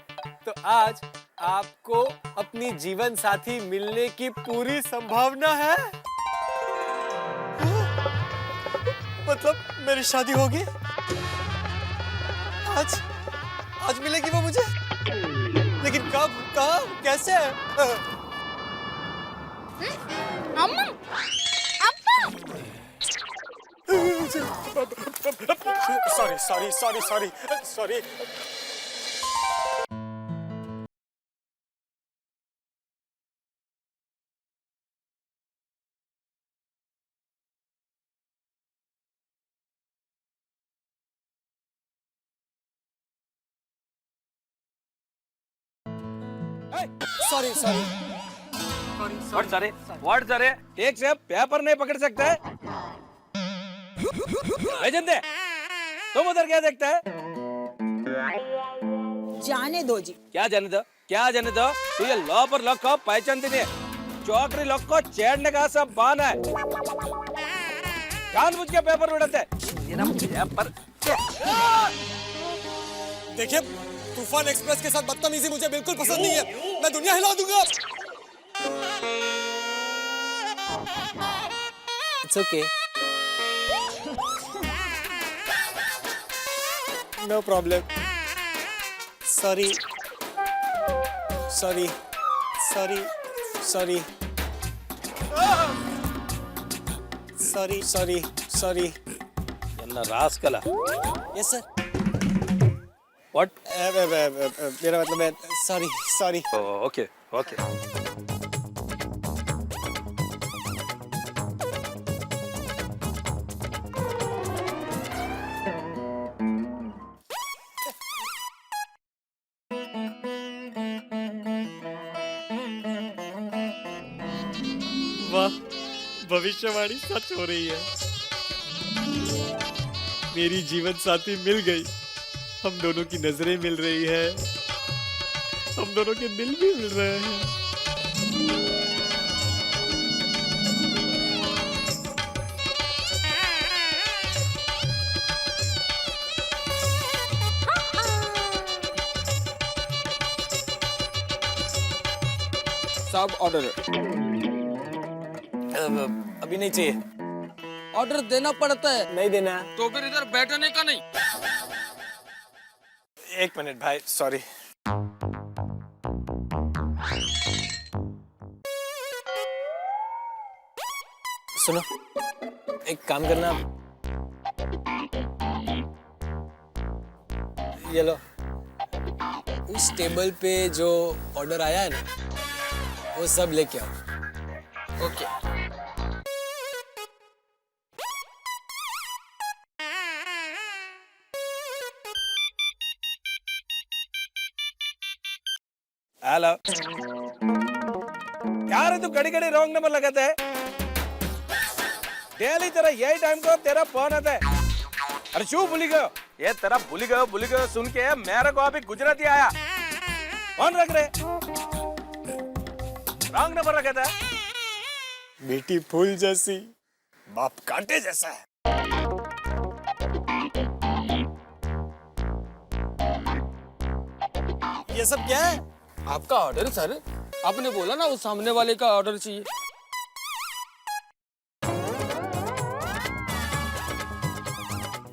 तो आज आपको अपनी जीवन साथी मिलने की पूरी संभावना है। मतलब मेरी शादी होगी? आज मिलेगी वो मुझे? लेकिन कब, कहाँ, कैसे? सॉरी। What sir? एक से पेपर नहीं पकड़ सकता है? दे तुम उधर क्या देखता है? जाने दो जी। क्या जाने दो? तू ये लॉ पर लॉक को पहचानती नहीं? चौकरी लॉक को छेड़ने का सब बहाना है। जानबूझ के पेपर उड़ाते हैं। पेपर देखिए, तूफान एक्सप्रेस के साथ बदतमीजी मुझे बिल्कुल पसंद नहीं है। मैं दुनिया हिला दूंगा। It's okay. No problem. Sorry. ಎಲ್ಲ ರಾಸ್ಕಲ. Yes sir. What? मेरा मतलब है sorry. Okay. वाह, भविष्यवाणी सच हो रही है। मेरी जीवन साथी मिल गई। हम दोनों की नजरें मिल रही है, हम दोनों के दिल भी मिल रहे हैं। सब ऑर्डर अभी नहीं चाहिए। ऑर्डर देना पड़ता है। नहीं देना। तो फिर इधर बैठने का नहीं। एक मिनट भाई, सॉरी। सुनो, एक काम करना, ये लो, उस टेबल पे जो ऑर्डर आया है ना, वो सब लेके आओ। ओके। हेलो, यार तू घड़ी रॉन्ग नंबर लगाता है। डेली तेरा यही टाइम को तेरा फोन आता है। अरे क्यों भूली गयो? ये तेरा भूली गयो सुन के मेरे को अभी गुजराती आया। फोन रख रहे, रॉन्ग नंबर लगाता है। बेटी फूल जैसी, बाप कांटे जैसा है। ये सब क्या है? आपका ऑर्डर सर। आपने बोला ना वो सामने वाले का ऑर्डर चाहिए।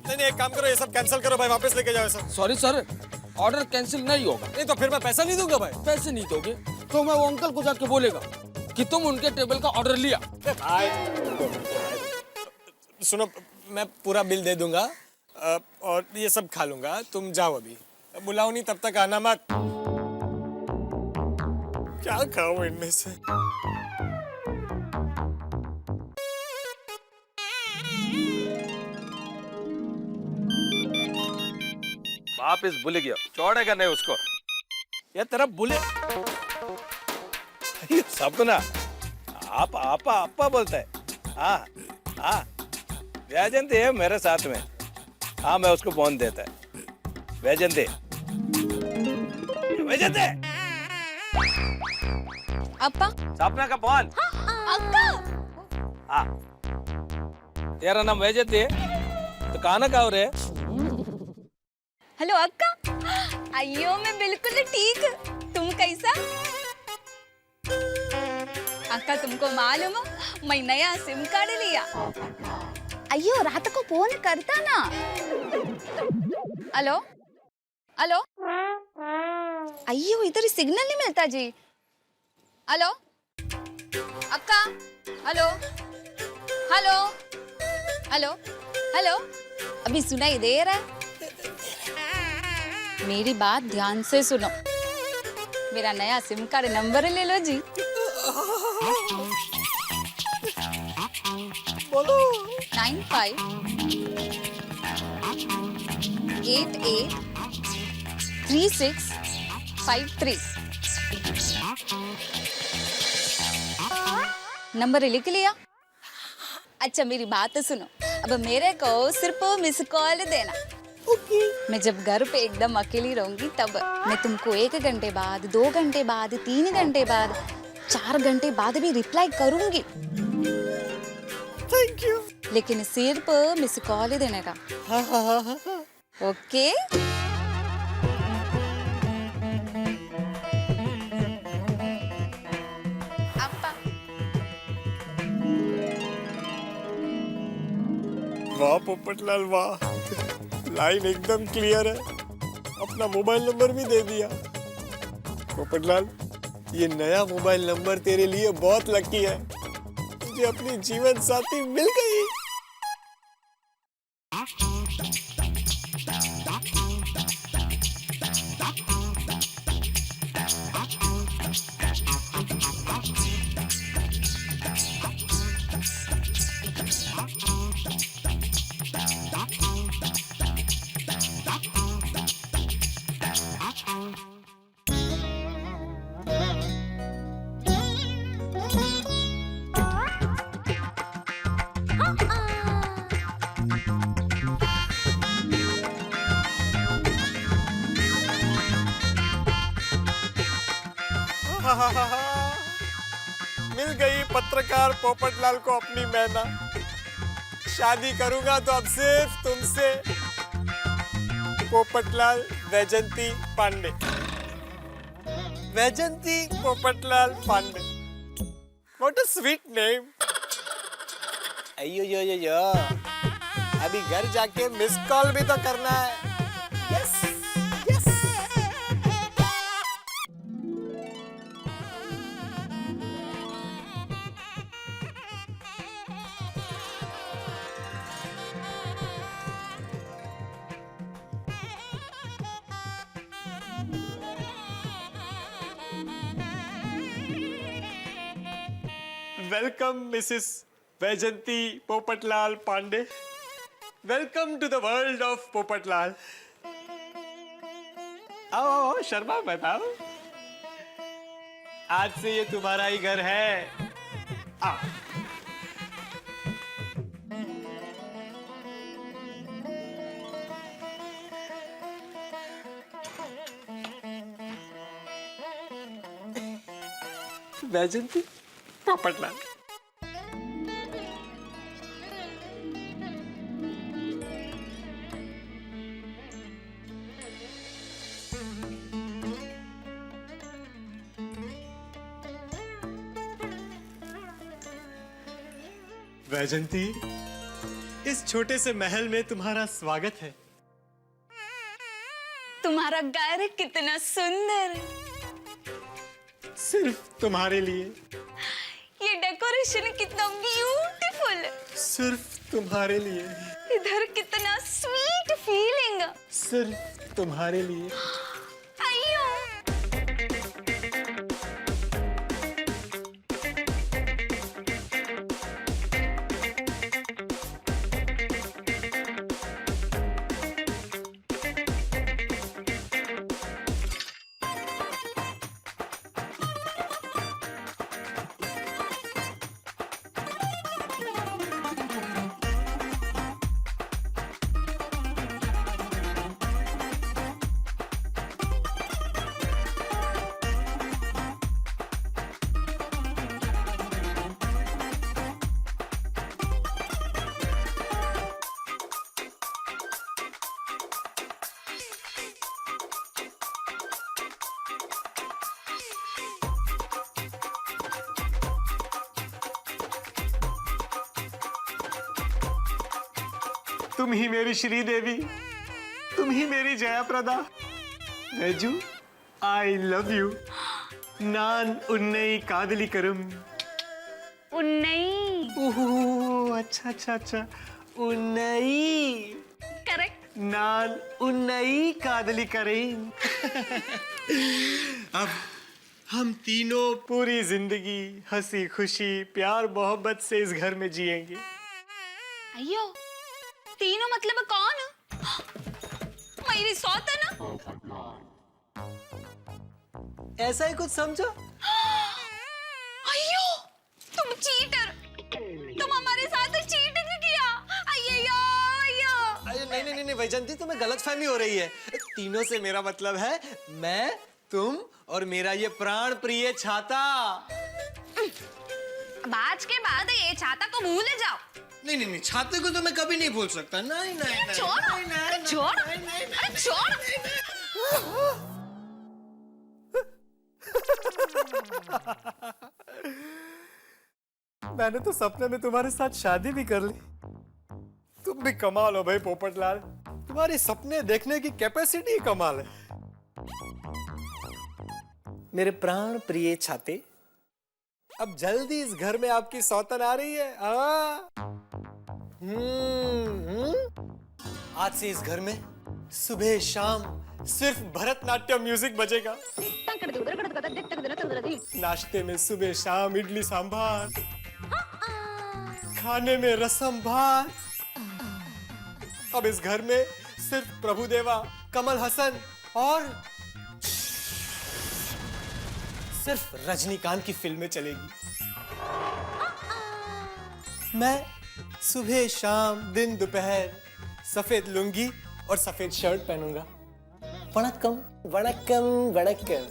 नहीं, एक काम करो, ये सब कैंसिल करो भाई, वापस लेके जाओ sir. Sorry sir, order cancel नहीं होगा। नहीं तो फिर मैं पैसा नहीं दूंगा भाई। पैसे नहीं दोगे तो मैं वो अंकल को जाके बोलेगा कि तुम उनके टेबल का ऑर्डर लिया। सुनो, मैं पूरा बिल दे दूंगा और ये सब खा लूंगा। तुम जाओ, अभी बुलाओ नहीं, तब तक आना मत। क्या खाओ इनमें से? वापिस भूल गया, छोड़ेगा नहीं उसको। ये तेरा बुले ये सपना आप आपा आपा बोलता है। हाँ हाँ वैजंती है मेरे साथ में। हाँ मैं उसको फोन देता है। वैजंती वैजंती अप्पा सपना का फोन। अक्का हाँ तेरा नाम वैजंती है तो कहाँ का हो रहे? हेलो अक्का। अयो मैं बिल्कुल ठीक। तुम कैसा? अक्का तुमको मालूम मैं नया सिम कार्ड लिया। अयो रात को फोन करता ना। हेलो हेलो अयो इधर सिग्नल नहीं मिलता जी। हेलो अक्का हेलो हेलो हेलो हेलो अभी सुनाई दे रहा है? मेरी बात ध्यान से सुनो। मेरा नया सिम कार्ड नंबर ले लो जी। बोलो 95883653 नंबर लिख लिया? अच्छा मेरी बात सुनो, अब मेरे को सिर्फ मिस कॉल देना। मैं जब घर पे एकदम अकेली रहूंगी तब मैं तुमको 1 घंटे बाद, 2 घंटे बाद, 3 घंटे बाद, 4 घंटे बाद भी रिप्लाई करूंगी। Thank you. लेकिन सिर्फ मिस कॉल ही देने का। ओके वाह पोपटलाल वाह, लाइन एकदम क्लियर है। अपना मोबाइल नंबर भी दे दिया। पोपटलाल ये नया मोबाइल नंबर तेरे लिए बहुत लकी है। मुझे अपनी जीवन साथी मिल गई। मिल गई पत्रकार पोपटलाल को अपनी मैना। शादी करूंगा तो अब सिर्फ तुमसे। Popatlal Vaijanti Pandey. Vaijanti Popatlal Pandey. What a sweet name. अयो यो यो यो, अभी घर जाके मिस कॉल भी तो करना है। Yes yes. Welcome, Mrs. Vaijanti Popatlal Pandey. Welcome to the world of Popatlal. आओ शर्मा बताओ। आज से ये तुम्हारा ही घर है। आओ। वैजंती पोपटलाल। वैजंती, इस छोटे से महल में तुम्हारा स्वागत है। तुम्हारा घर कितना सुंदर है। सिर्फ तुम्हारे लिए। ये डेकोरेशन कितना ब्यूटीफुल है। सिर्फ तुम्हारे लिए। इधर कितना स्वीट फीलिंग। सिर्फ तुम्हारे लिए। अयो तुम ही मेरी श्रीदेवी, तुम ही मेरी जयाप्रदा। रजू, आई लव यू। नान उन्नई कादली करम। उन्नई। ओह, अच्छा अच्छा अच्छा, उन्नई। करेक्ट। नान उन्नई कादली करें। अब हम तीनों पूरी जिंदगी हंसी खुशी प्यार मोहब्बत से इस घर में जिएंगे। अयो, तीनों मतलब कौन? मेरी सौतन। ऐसा ही कुछ समझो। अयो, तुम चीटर, तुम हमारे साथ चीटिंग किया। अय्यो, अय्यो। अरे नहीं नहीं नहीं वैजंती, तुम्हें गलतफहमी हो रही है। तीनों से मेरा मतलब है मैं, तुम और मेरा ये प्राण प्रिय छाता। अब आज के बाद ये छाता को भूल जाओ। नहीं नहीं नहीं, छाते को तो मैं कभी नहीं भूल सकता। नहीं नहीं छोड़, अरे छोड़, अरे छोड़। मैंने तो सपने में तुम्हारे साथ शादी भी कर ली। तुम भी कमाल हो भाई पोपटलाल, तुम्हारे सपने देखने की कैपेसिटी कमाल है। मेरे प्राण प्रिय छाते, अब जल्दी इस घर में आपकी सौतन आ रही है। आज से इस घर में सुबह शाम सिर्फ भरतनाट्यम म्यूजिक बजेगा। नाश्ते में सुबह शाम इडली सांभार, खाने में रसम भात। अब इस घर में सिर्फ प्रभुदेवा, कमल हसन और सिर्फ रजनीकांत की फिल्में चलेगी। मैं सुबह शाम दिन दोपहर सफेद लुंगी और सफेद शर्ट पहनूंगा। Vanakkam vanakkam vanakkam.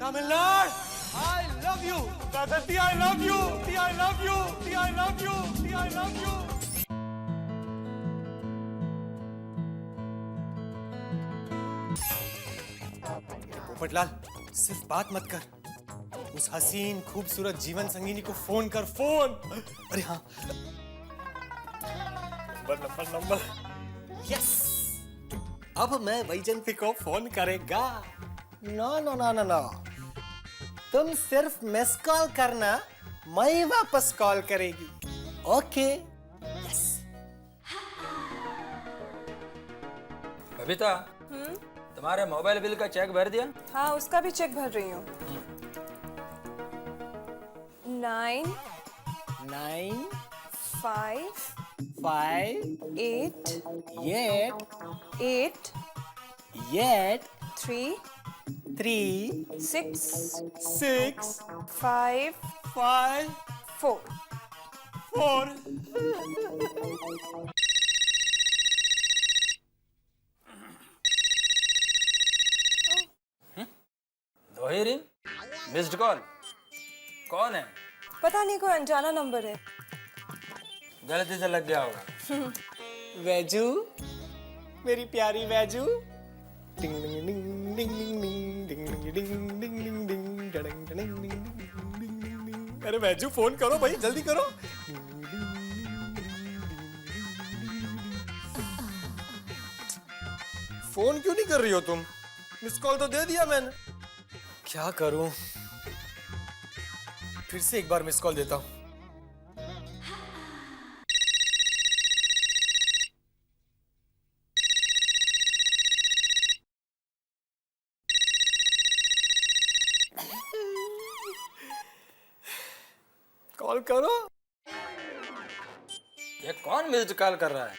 Tamil Nadu, I love you. Dadati, I love you. I love you. I love you. I love you. Popatlal, सिर्फ बात मत कर, उस हसीन खूबसूरत जीवन संगिनी को फोन कर, फोन। अरे हाँ, नंबर। यस, अब मैं वैजंती को फोन करेगा। No no no no no, तुम सिर्फ मिस कॉल करना, मैं वापस कॉल करेगी। ओके। यस। बबीता, तुम्हारे मोबाइल बिल का चेक भर दिया? हाँ, उसका भी चेक भर रही हूँ। 9 5 8 3 6 5 4। दो ही रिंग, मिस्ड कॉल। कौन है? पता नहीं, कोई अनजाना नंबर है। गलती से लग गया होगा। वैजू, मेरी प्यारी वैजू। डिंग डिंग डिंग डिंग डिंग डिंग डिंग डिंग डिंग डिंग डडंग डडंग डिंग डिंग डिंग डिंग डिंग। अरे वैजू, फोन करो भाई, जल्दी करो। फोन क्यों नहीं कर रही हो तुम? मिस कॉल तो दे दिया मैंने। क्या करूं? फिर से एक बार मिस कॉल देता हूं। कॉल करो। ये कौन मिस्ड कॉल कर रहा है?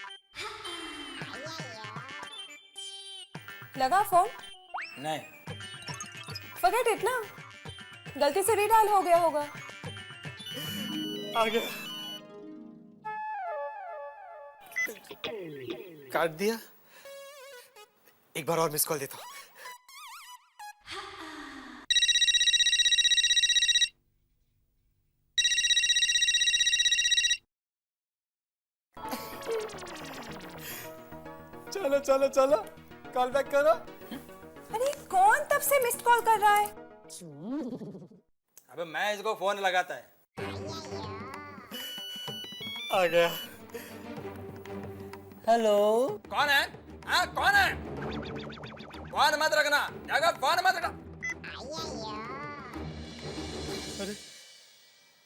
लगा फोन? नहीं। फॉरगेट इट ना, गलती से रीडायल हो गया होगा। आ गया। काट दिया। एक बार और मिस कॉल देता हूं। चलो चलो चलो, कॉल बैक करो। अरे कौन तब से मिस्ड कॉल कर रहा है? अबे मैं इसको फोन लगाता है। आ गया। हेलो, कौन है? हाँ, कौन है? फोन मत रखना, जगह फोन मत रखना।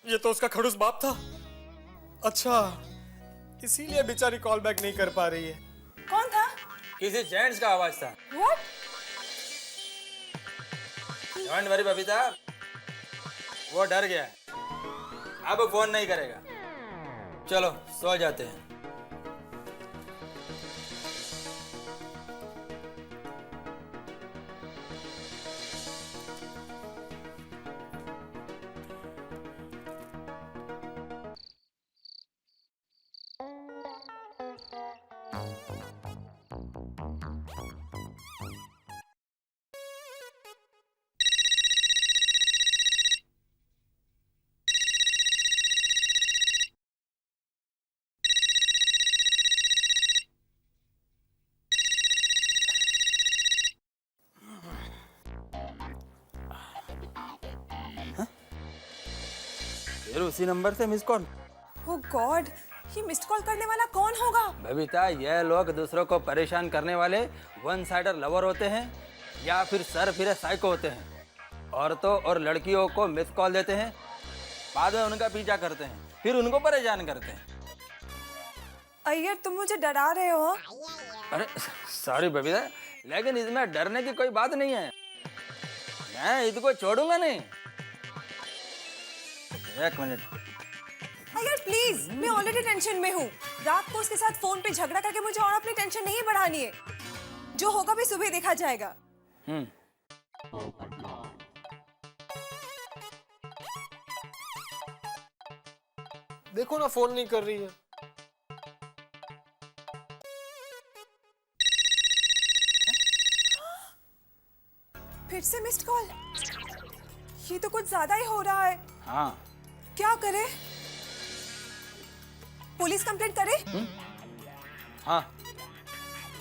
ये तो उसका खड़ूस बाप था। अच्छा, इसीलिए बेचारी कॉल बैक नहीं कर पा रही है। कौन था? किसी जेंट्स का आवाज था। What? डोंट वरी बबीता, वो डर गया है, अब फोन नहीं करेगा। चलो सो जाते हैं। फिर उसी नंबर से मिस कॉल। Oh God, ये मिस्ड कॉल करने वाला कौन होगा? बबीता, ये लोग दूसरों को परेशान करने वाले वन साइडर लवर होते हैं या फिर सर फिरे साइको होते हैं। औरतों और लड़कियों को मिस कॉल देते हैं, बाद में उनका पीछा करते हैं, फिर उनको परेशान करते हैं। अय्यर, तुम मुझे डरा रहे हो? अरे सॉरी बबीता, लेकिन इसमें डरने की कोई बात नहीं है। मैं इसको छोड़ूंगा नहीं। एक मिनट। अय्यर प्लीज, मैं ऑलरेडी टेंशन में हूँ। रात को उसके साथ फोन पे झगड़ा करके मुझे और अपनी टेंशन नहीं बढ़ानी है। जो होगा भी सुबह देखा जाएगा। देखो ना, फोन नहीं कर रही है। फिर से मिस्ड कॉल। ये तो कुछ ज्यादा ही हो रहा है। हाँ। क्या करे? पुलिस कंप्लेंट करे? हाँ,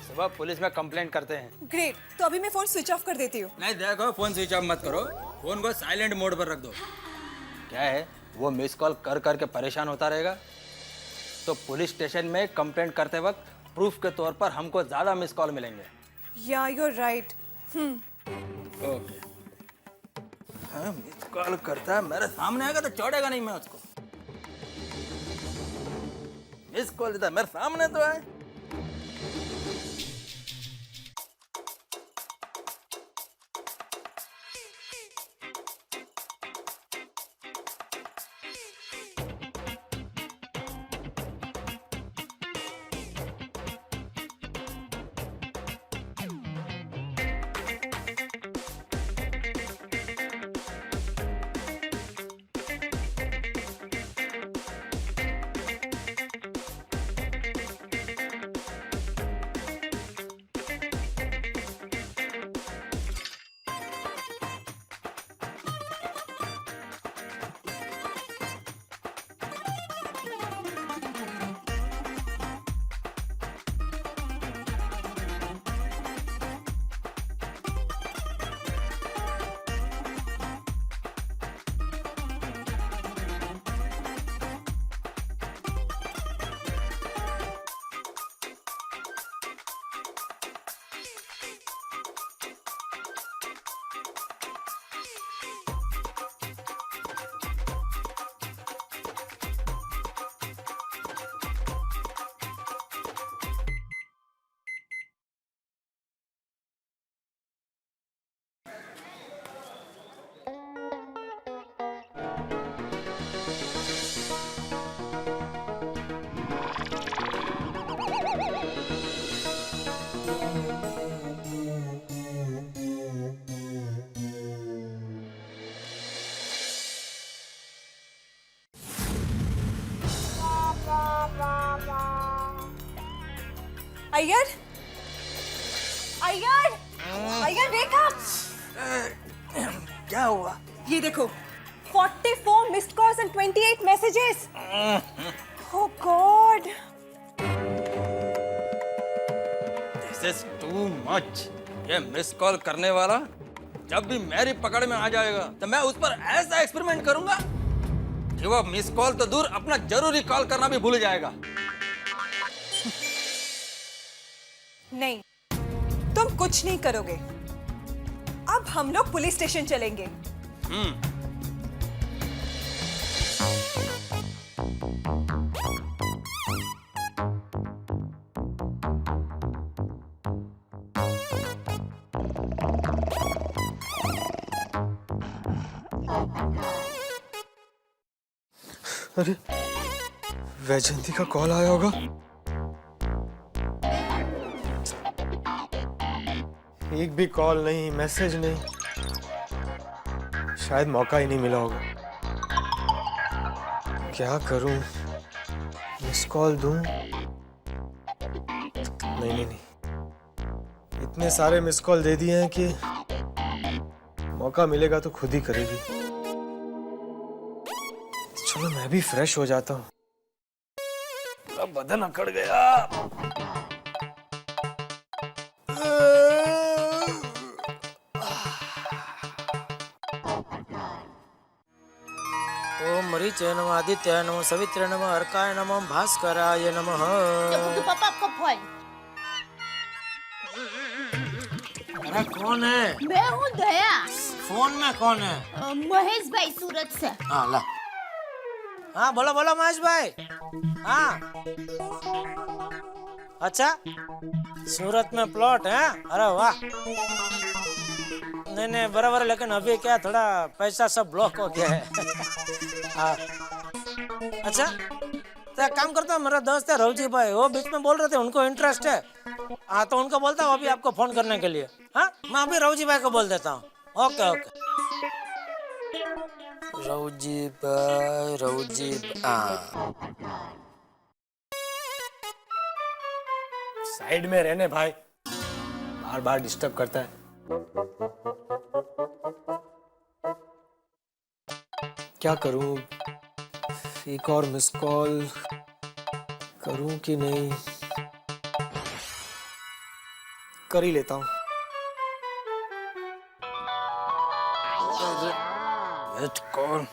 सुबह पुलिस में कंप्लेंट करते हैं। ग्रेट, तो अभी मैं फोन स्विच ऑफ कर देती हूँ। नहीं देखो, फोन स्विच ऑफ मत करो, फोन को साइलेंट मोड पर रख दो। क्या है, वो मिस कॉल कर करके परेशान होता रहेगा, तो पुलिस स्टेशन में कंप्लेंट करते वक्त प्रूफ के तौर पर हमको ज्यादा मिस कॉल मिलेंगे। या यू आर राइट। ओके। हाँ, मिस कॉल करता है, मेरे सामने आएगा तो छोड़ेगा नहीं मैं उसको। मिस कॉल देता है, मेरे सामने तो है। Iyer, Iyer, Iyer wake up. क्या हुआ? ये देखो, 44 missed calls and 28 messages. Oh God, this is too much. ये मिस कॉल करने वाला जब भी मेरी पकड़ में आ जाएगा तो मैं उस पर ऐसा एक्सपेरिमेंट करूंगा कि वो मिस कॉल तो दूर, अपना जरूरी कॉल करना भी भूल जाएगा। नहीं, तुम कुछ नहीं करोगे। अब हम लोग पुलिस स्टेशन चलेंगे। अरे वैजयंती का कॉल आया होगा। एक भी कॉल नहीं, मैसेज नहीं, शायद मौका ही नहीं मिला होगा। क्या करूं? मिस कॉल दूं? नहीं, इतने सारे मिस कॉल दे दिए हैं कि मौका मिलेगा तो खुद ही करेगी। चलो मैं भी फ्रेश हो जाता हूँ, पूरा बदन अकड़ गया। ओम मरीचे नमः, आदित्याय नमः, सवित्रे नमः, अर्काय नमः, भास्कराय नमः। टप्पू के पापा आपका फोन। अरे कौन है? मैं हूँ दया। फोन में कौन है? महेश भाई सूरत से। हाँ ला। हाँ बोलो बोलो महेश भाई। हाँ अच्छा, सूरत में प्लॉट है? अरे वाह। नहीं बराबर, लेकिन अभी क्या थोड़ा पैसा सब ब्लॉक हो गया है। हाँ अच्छा, तो एक काम करता हूँ, मेरा दोस्त है रवजी भाई, वो बीच में बोल रहे थे उनको इंटरेस्ट है। हाँ तो उनको बोलता हूँ अभी आपको फोन करने के लिए। हाँ मैं अभी रवजी भाई को बोल देता हूँ। Okay okay. रवजी भाई साइड में रहने भाई, बार बार डिस्टर्ब करता है। क्या करूं? एक और मिस कॉल करूं कि नहीं? कर ही लेता हूं। Missed call.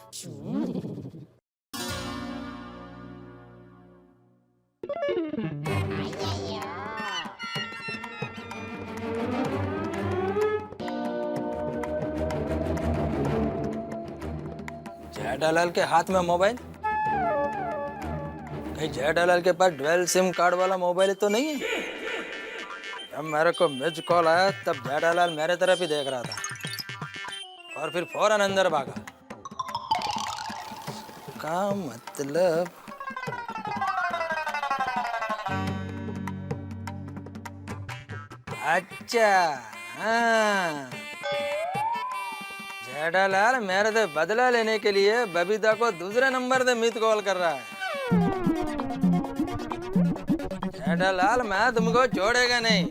जेठालाल के हाथ में मोबाइल? कहीं जेठालाल के पास ड्वेल सिम कार्ड वाला मोबाइल तो नहीं है? जब मेरे को मिस्ड कॉल आया तब जेठालाल मेरे तरफ ही देख रहा था और फिर फौरन अंदर भागा। का मतलब अच्छा, हाँ, जेठालाल मेरे से बदला लेने के लिए बबीता को दूसरे नंबर से मिस कॉल कर रहा है। जेठालाल मैं तुमको छोड़ेगा नहीं।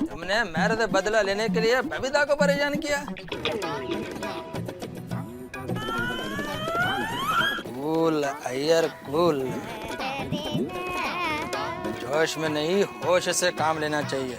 तुमने मेरे से बदला लेने के लिए बबीता को परेशान किया। कूल अय्यर कूल, जोश में नहीं होश से काम लेना चाहिए।